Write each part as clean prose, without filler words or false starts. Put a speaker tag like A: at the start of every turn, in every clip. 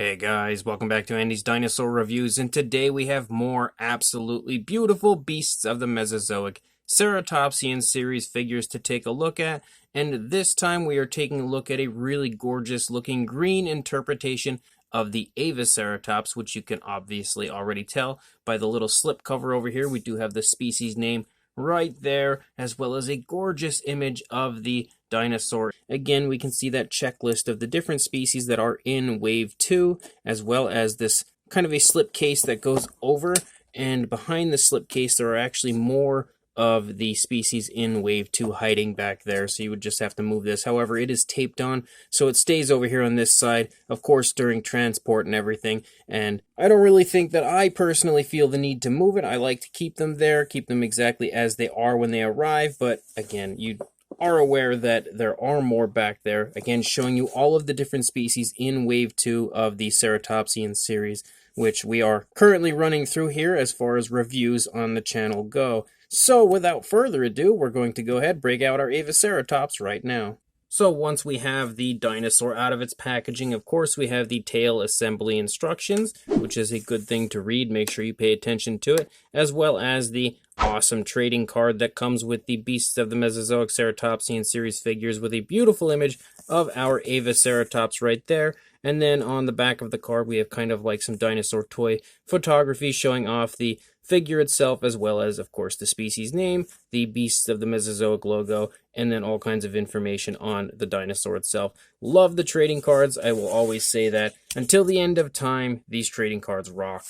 A: Hey guys, welcome back to Andy's Dinosaur Reviews, and today we have more absolutely beautiful beasts of the Mesozoic Ceratopsian series figures to take a look at, and this time we are taking a look at a really gorgeous looking green interpretation of the Avaceratops, which you can obviously already tell by the little slip cover over here. We do have the species name right there, as well as a gorgeous image of the dinosaur. Again, we can see that checklist of the different species that are in Wave 2, as well as this kind of a slip case that goes over, and behind the slip case there are actually more of the species in Wave 2 hiding back there, so you would just have to move this. However, it is taped on, so it stays over here on this side, of course, during transport and everything, and I don't really think that I personally feel the need to move it. I like to keep them there, keep them exactly as they are when they arrive, but again, you are aware that there are more back there, again, showing you all of the different species in Wave 2 of the Ceratopsian series, which we are currently running through here as far as reviews on the channel go. So without further ado, we're going to go ahead and break out our Avaceratops right now. So once we have the dinosaur out of its packaging, of course we have the tail assembly instructions, which is a good thing to read. Make sure you pay attention to it, as well as the awesome trading card that comes with the Beasts of the Mesozoic Ceratopsian series figures with a beautiful image of our Avaceratops right there. And then on the back of the card, we have kind of like some dinosaur toy photography showing off the figure itself, as well as, of course, the species name, the Beasts of the Mesozoic logo, and then all kinds of information on the dinosaur itself. Love the trading cards. I will always say that. Until the end of time, these trading cards rock.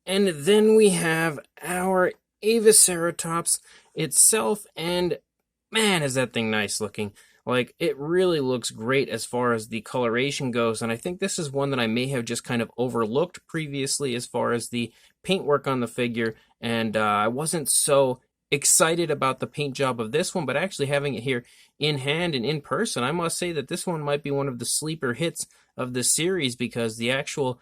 A: And then we have our Avaceratops itself, and man, is that thing nice looking. Like, it really looks great as far as the coloration goes, and I think this is one that I may have just kind of overlooked previously as far as the paintwork on the figure, and I wasn't so excited about the paint job of this one, but actually having it here in hand and in person, I must say that this one might be one of the sleeper hits of the series, because the actual,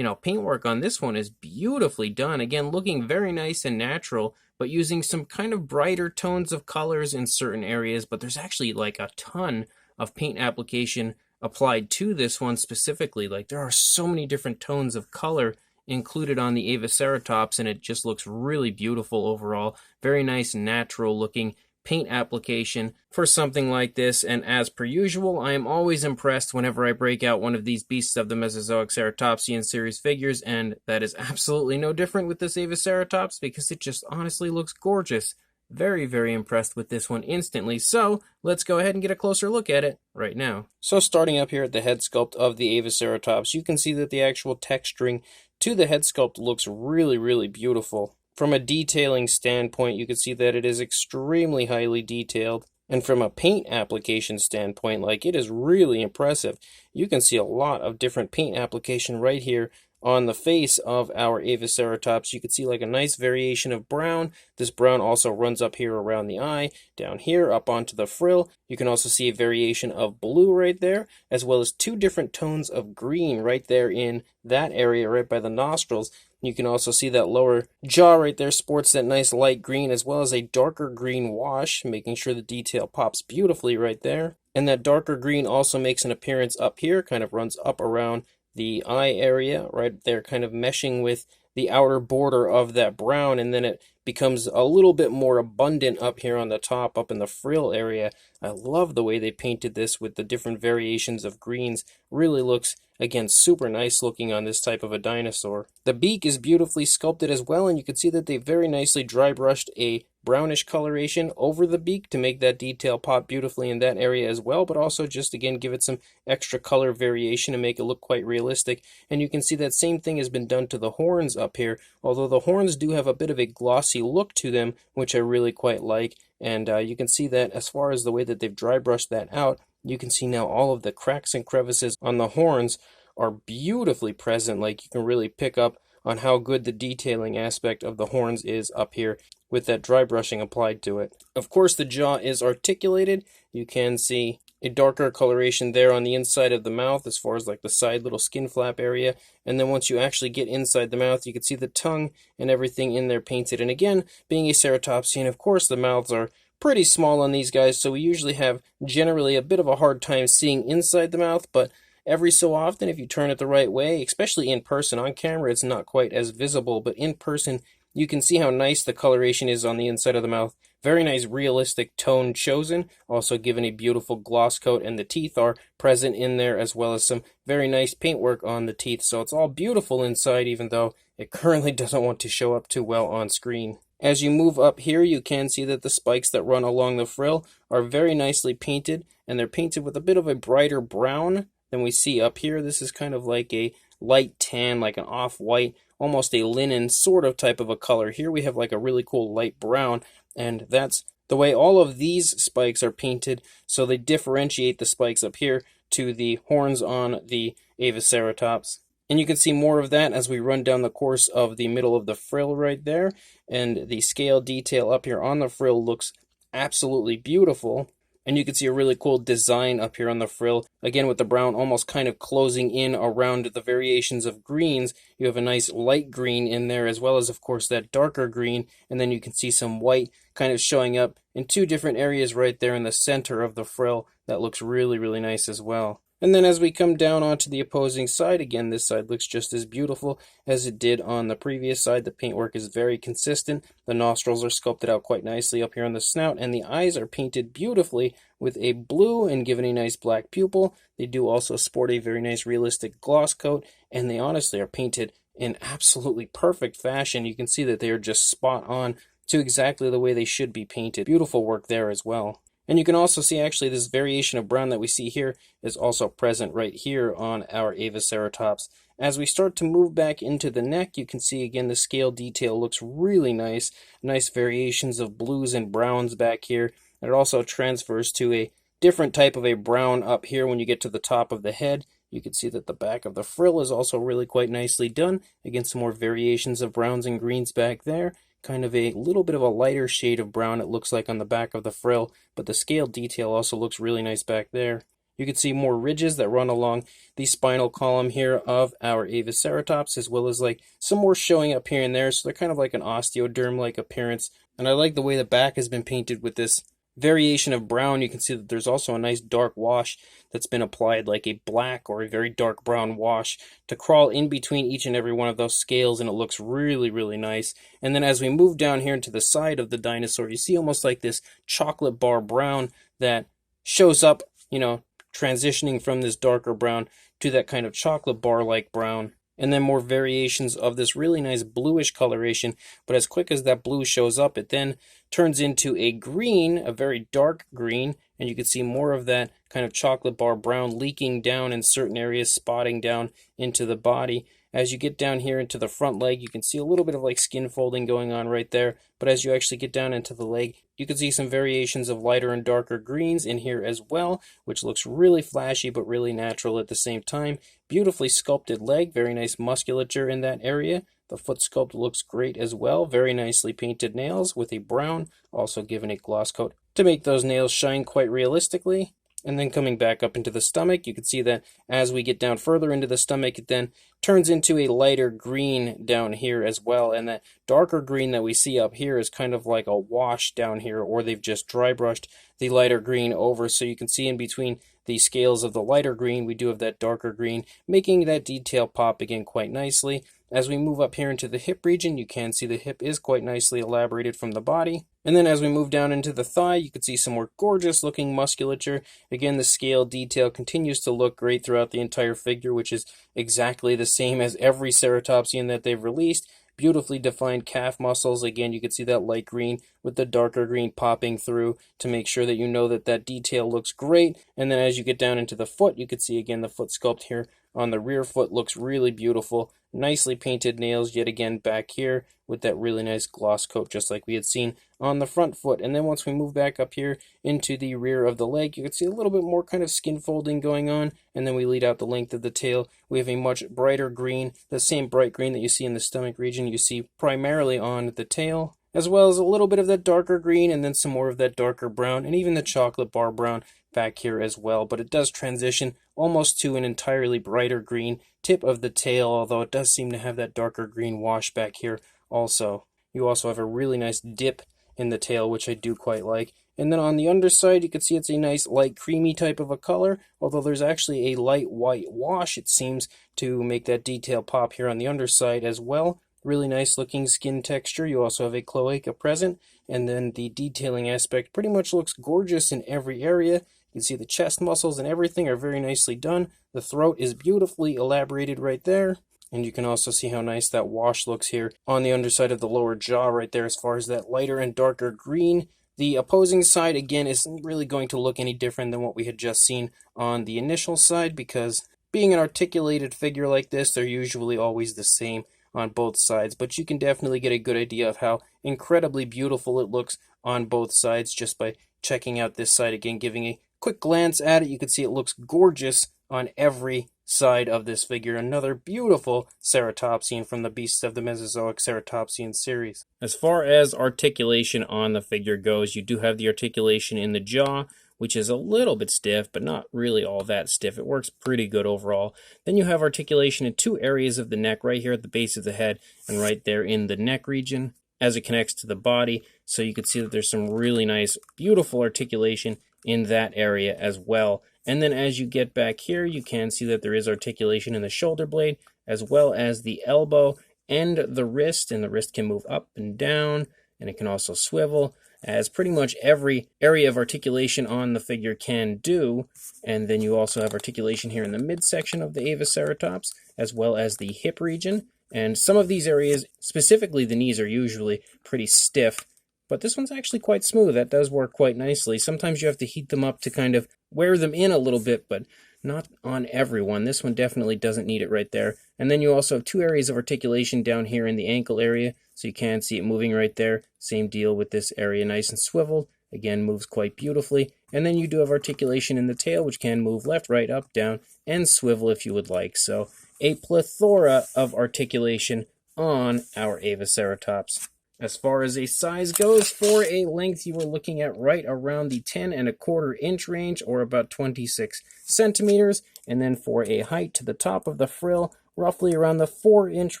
A: paintwork on this one is beautifully done. Again, looking very nice and natural, but using some kind of brighter tones of colors in certain areas, but there's actually like a ton of paint application applied to this one specifically. Like, there are so many different tones of color included on the Avaceratops, and it just looks really beautiful overall. Very nice, natural looking paint application for something like this, and as per usual, I am always impressed whenever I break out one of these Beasts of the Mesozoic Ceratopsian series figures, and that is absolutely no different with this Avaceratops, because it just honestly looks gorgeous. Very, very impressed with this one instantly, so let's go ahead and get a closer look at it right now. So starting up here at the head sculpt of the Avaceratops, you can see that the actual texturing to the head sculpt looks really, really beautiful. From a detailing standpoint, you can see that it is extremely highly detailed. And from a paint application standpoint, like, it is really impressive. You can see a lot of different paint application right here on the face of our Avaceratops. You can see like a nice variation of brown. This brown also runs up here around the eye, down here, up onto the frill. You can also see a variation of blue right there, as well as two different tones of green right there in that area, right by the nostrils. You can also see that lower jaw right there sports that nice light green, as well as a darker green wash, making sure the detail pops beautifully right there. And that darker green also makes an appearance up here, kind of runs up around the eye area right there, kind of meshing with the outer border of that brown, and then it becomes a little bit more abundant up here on the top, up in the frill area. I love the way they painted this with the different variations of greens. Really looks, again, super nice looking on this type of a dinosaur. The beak is beautifully sculpted as well, and you can see that they very nicely dry brushed a brownish coloration over the beak to make that detail pop beautifully in that area as well, but also just, again, give it some extra color variation and make it look quite realistic. And you can see that same thing has been done to the horns up here, although the horns do have a bit of a glossy look to them, which I really quite like. And you can see that as far as the way that they've dry brushed that out, you can see now all of the cracks and crevices on the horns are beautifully present. Like, you can really pick up on how good the detailing aspect of the horns is up here with that dry brushing applied to it. Of course, the jaw is articulated. You can see a darker coloration there on the inside of the mouth as far as like the side little skin flap area. And then once you actually get inside the mouth, you can see the tongue and everything in there painted. And again, being a ceratopsian, of course, the mouths are pretty small on these guys, so we usually have generally a bit of a hard time seeing inside the mouth, but Every so often, if you turn it the right way, especially in person, on camera it's not quite as visible, but in person you can see how nice the coloration is on the inside of the mouth. Very nice realistic tone chosen, also given a beautiful gloss coat, and the teeth are present in there, as well as some very nice paintwork on the teeth. So it's all beautiful inside, even though it currently doesn't want to show up too well on screen. As you move up here, you can see that the spikes that run along the frill are very nicely painted, and they're painted with a bit of a brighter brown than we see up here. This is kind of like a light tan, like an off-white, almost a linen sort of type of a color. Here we have like a really cool light brown, and that's the way all of these spikes are painted, so they differentiate the spikes up here to the horns on the Avaceratops. And you can see more of that as we run down the course of the middle of the frill right there, and the scale detail up here on the frill looks absolutely beautiful. And you can see a really cool design up here on the frill, again with the brown almost kind of closing in around the variations of greens. You have a nice light green in there, as well as of course that darker green, and then you can see some white kind of showing up in two different areas right there in the center of the frill. That looks really, really nice as well. And then as we come down onto the opposing side, again, this side looks just as beautiful as it did on the previous side. The paintwork is very consistent. The nostrils are sculpted out quite nicely up here on the snout, and the eyes are painted beautifully with a blue and given a nice black pupil. They do also sport a very nice realistic gloss coat, and they honestly are painted in absolutely perfect fashion. You can see that they are just spot on to exactly the way they should be painted. Beautiful work there as well. And you can also see actually this variation of brown that we see here is also present right here on our Avaceratops. As we start to move back into the neck, you can see again the scale detail looks really nice. Nice variations of blues and browns back here. And it also transfers to a different type of a brown up here when you get to the top of the head. You can see that the back of the frill is also really quite nicely done. Again, some more variations of browns and greens back there. Kind of a little bit of a lighter shade of brown it looks like on the back of the frill, but the scale detail also looks really nice back there. You can see more ridges that run along the spinal column here of our Avaceratops, as well as like some more showing up here and there, so they're kind of like an osteoderm-like appearance. And I like the way the back has been painted with this variation of brown. You can see that there's also a nice dark wash that's been applied, like a black or a very dark brown wash, to crawl in between each and every one of those scales, and it looks really, really nice. And then as we move down here into the side of the dinosaur, you see almost like this chocolate bar brown that shows up, you know, transitioning from this darker brown to that kind of chocolate bar-like brown. And then more variations of this really nice bluish coloration, but as quick as that blue shows up, it then turns into a green, a very dark green, and you can see more of that kind of chocolate bar brown leaking down in certain areas, spotting down into the body. As you get down here into the front leg, you can see a little bit of like skin folding going on right there, but as you actually get down into the leg, you can see some variations of lighter and darker greens in here as well, which looks really flashy but really natural at the same time. Beautifully sculpted leg, very nice musculature in that area. The foot sculpt looks great as well. Very nicely painted nails with a brown, also given a gloss coat to make those nails shine quite realistically. And then coming back up into the stomach, you can see that as we get down further into the stomach, it then turns into a lighter green down here as well. And that darker green that we see up here is kind of like a wash down here, or they've just dry brushed the lighter green over. So you can see in between the scales of the lighter green, we do have that darker green, making that detail pop again quite nicely. As we move up here into the hip region, you can see the hip is quite nicely elaborated from the body. And then as we move down into the thigh, you can see some more gorgeous looking musculature. Again, the scale detail continues to look great throughout the entire figure, which is exactly the same as every ceratopsian that they've released. Beautifully defined calf muscles. Again, you can see that light green with the darker green popping through to make sure that you know that that detail looks great. And then as you get down into the foot, you can see again the foot sculpt here on the rear foot looks really beautiful. Nicely painted nails yet again back here with that really nice gloss coat, just like we had seen on the front foot. And then once we move back up here into the rear of the leg, you can see a little bit more kind of skin folding going on. And then we lead out the length of the tail. We have a much brighter green, the same bright green that you see in the stomach region, you see primarily on the tail, as well as a little bit of that darker green and then some more of that darker brown and even the chocolate bar brown back here as well. But it does transition almost to an entirely brighter green tip of the tail, although it does seem to have that darker green wash back here also. You also have a really nice dip in the tail, which I do quite like. And then on the underside, you can see it's a nice light creamy type of a color, although there's actually a light white wash, it seems, to make that detail pop here on the underside as well. Really nice looking skin texture. You also have a cloaca present, and then the detailing aspect pretty much looks gorgeous in every area. You can see the chest muscles and everything are very nicely done. The throat is beautifully elaborated right there. And you can also see how nice that wash looks here on the underside of the lower jaw right there as far as that lighter and darker green. The opposing side, again, isn't really going to look any different than what we had just seen on the initial side, because being an articulated figure like this, they're usually always the same on both sides. But you can definitely get a good idea of how incredibly beautiful it looks on both sides just by checking out this side again, giving a quick glance at it. You can see it looks gorgeous on every side of this figure. Another beautiful ceratopsian from the Beasts of the Mesozoic Ceratopsian series. As far as articulation on the figure goes, you do have the articulation in the jaw, which is a little bit stiff, but not really all that stiff. It works pretty good overall. Then you have articulation in two areas of the neck, right here at the base of the head and right there in the neck region as it connects to the body. So you can see that there's some really nice, beautiful articulation in that area as well. And then as you get back here, you can see that there is articulation in the shoulder blade, as well as the elbow and the wrist. And the wrist can move up and down, and it can also swivel, as pretty much every area of articulation on the figure can do. And then you also have articulation here in the midsection of the Avaceratops, as well as the hip region. And some of these areas, specifically the knees, are usually pretty stiff, but this one's actually quite smooth. That does work quite nicely. Sometimes you have to heat them up to kind of wear them in a little bit, but not on everyone. This one definitely doesn't need it right there. And then you also have two areas of articulation down here in the ankle area, so you can see it moving right there. Same deal with this area, nice and swiveled. Again, moves quite beautifully. And then you do have articulation in the tail, which can move left, right, up, down, and swivel if you would like. So a plethora of articulation on our Avaceratops. As far as a size goes, for a length, you were looking at right around the 10¼ inch range, or about 26 centimeters. And then for a height to the top of the frill, roughly around the 4-inch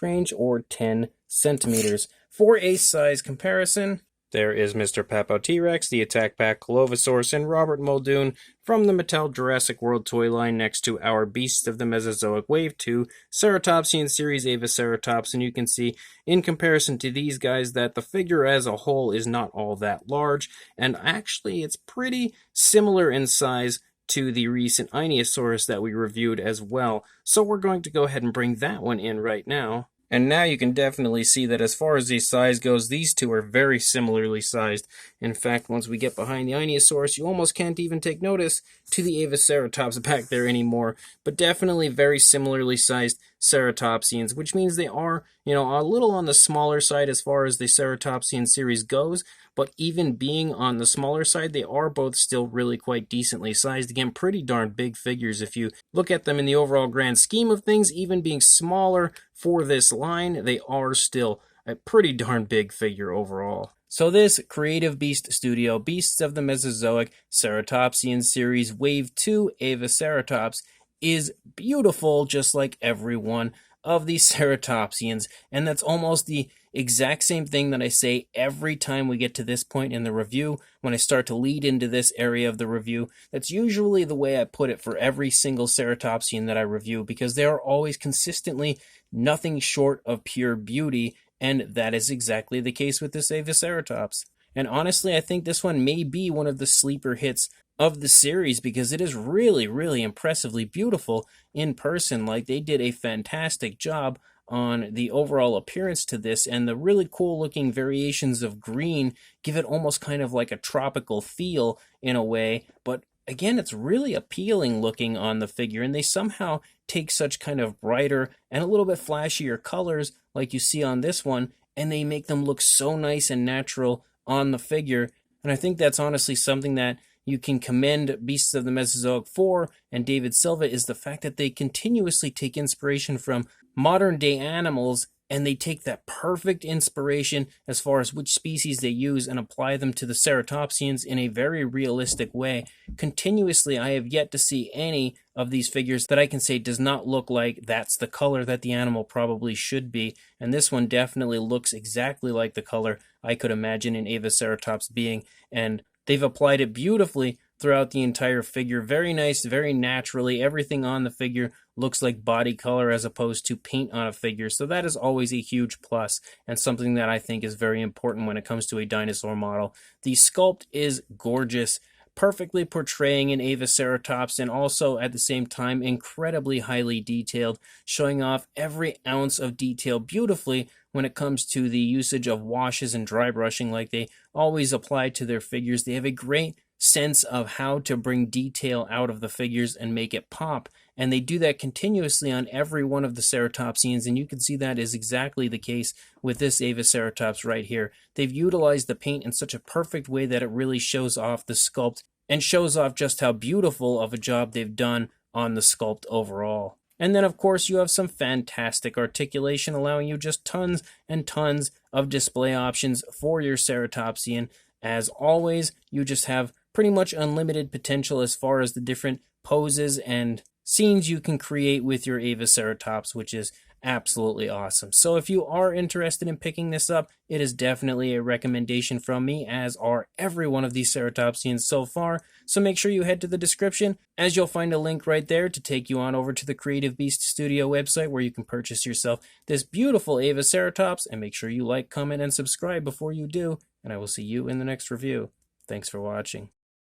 A: range, or 10 centimeters. For a size comparison, there is Mr. Papo T-Rex, the Attack Pack Colovosaurus, and Robert Muldoon from the Mattel Jurassic World toy line next to our Beasts of the Mesozoic Wave 2 Ceratopsian series Avaceratops. And you can see, in comparison to these guys, that the figure as a whole is not all that large, and actually it's pretty similar in size to the recent Inosaurus that we reviewed as well. So we're going to go ahead and bring that one in right now. And now you can definitely see that as far as the size goes, these two are very similarly sized. In fact, once we get behind the Inosaurus, you almost can't even take notice to the Avaceratops back there anymore. But definitely very similarly sized ceratopsians, which means they are, a little on the smaller side as far as the Ceratopsian series goes. But even being on the smaller side, they are both still really quite decently sized. Again, pretty darn big figures if you look at them in the overall grand scheme of things. Even being smaller for this line, they are still a pretty darn big figure overall. So this Creative Beast Studio Beasts of the Mesozoic Ceratopsian series Wave 2 Avaceratops is beautiful, just like every one of these ceratopsians. And that's almost the exact same thing that I say every time we get to this point in the review. When I start to lead into this area of the review, that's usually the way I put it for every single ceratopsian that I review, because they are always consistently nothing short of pure beauty, and that is exactly the case with this Avaceratops. And honestly, I think this one may be one of the sleeper hits of the series, because it is really, really impressively beautiful in person. Like, they did a fantastic job on the overall appearance to this, and the really cool looking variations of green give it almost kind of like a tropical feel in a way. But again, it's really appealing looking on the figure, and they somehow take such kind of brighter and a little bit flashier colors like you see on this one, and they make them look so nice and natural on the figure. And I think that's honestly something that you can commend Beasts of the Mesozoic for and David Silva, is the fact that they continuously take inspiration from modern day animals, and they take that perfect inspiration as far as which species they use and apply them to the ceratopsians in a very realistic way. Continuously, I have yet to see any of these figures that I can say does not look like that's the color that the animal probably should be. And this one definitely looks exactly like the color I could imagine an Avaceratops being. And They've applied it beautifully throughout the entire figure. Very nice, very naturally. Everything on the figure looks like body color as opposed to paint on a figure. So that is always a huge plus and something that I think is very important when it comes to a dinosaur model. The sculpt is gorgeous, perfectly portraying an Avaceratops, and also at the same time incredibly highly detailed, showing off every ounce of detail beautifully when it comes to the usage of washes and dry brushing like they always apply to their figures. They have a great sense of how to bring detail out of the figures and make it pop, and they do that continuously on every one of the Ceratopsians, and you can see that is exactly the case with this Avaceratops right here. They've utilized the paint in such a perfect way that it really shows off the sculpt and shows off just how beautiful of a job they've done on the sculpt overall. And then, of course, you have some fantastic articulation, allowing you just tons and tons of display options for your Ceratopsian. As always, you just have pretty much unlimited potential as far as the different poses and scenes you can create with your Avaceratops, which is absolutely awesome. So if you are interested in picking this up, it is definitely a recommendation from me, as are every one of these Ceratopsians so far. So make sure you head to the description, as you'll find a link right there to take you on over to the Creative Beast Studio website, where you can purchase yourself this beautiful Avaceratops. And make sure you like, comment, and subscribe before you do, and I will see you in the next review. Thanks for watching.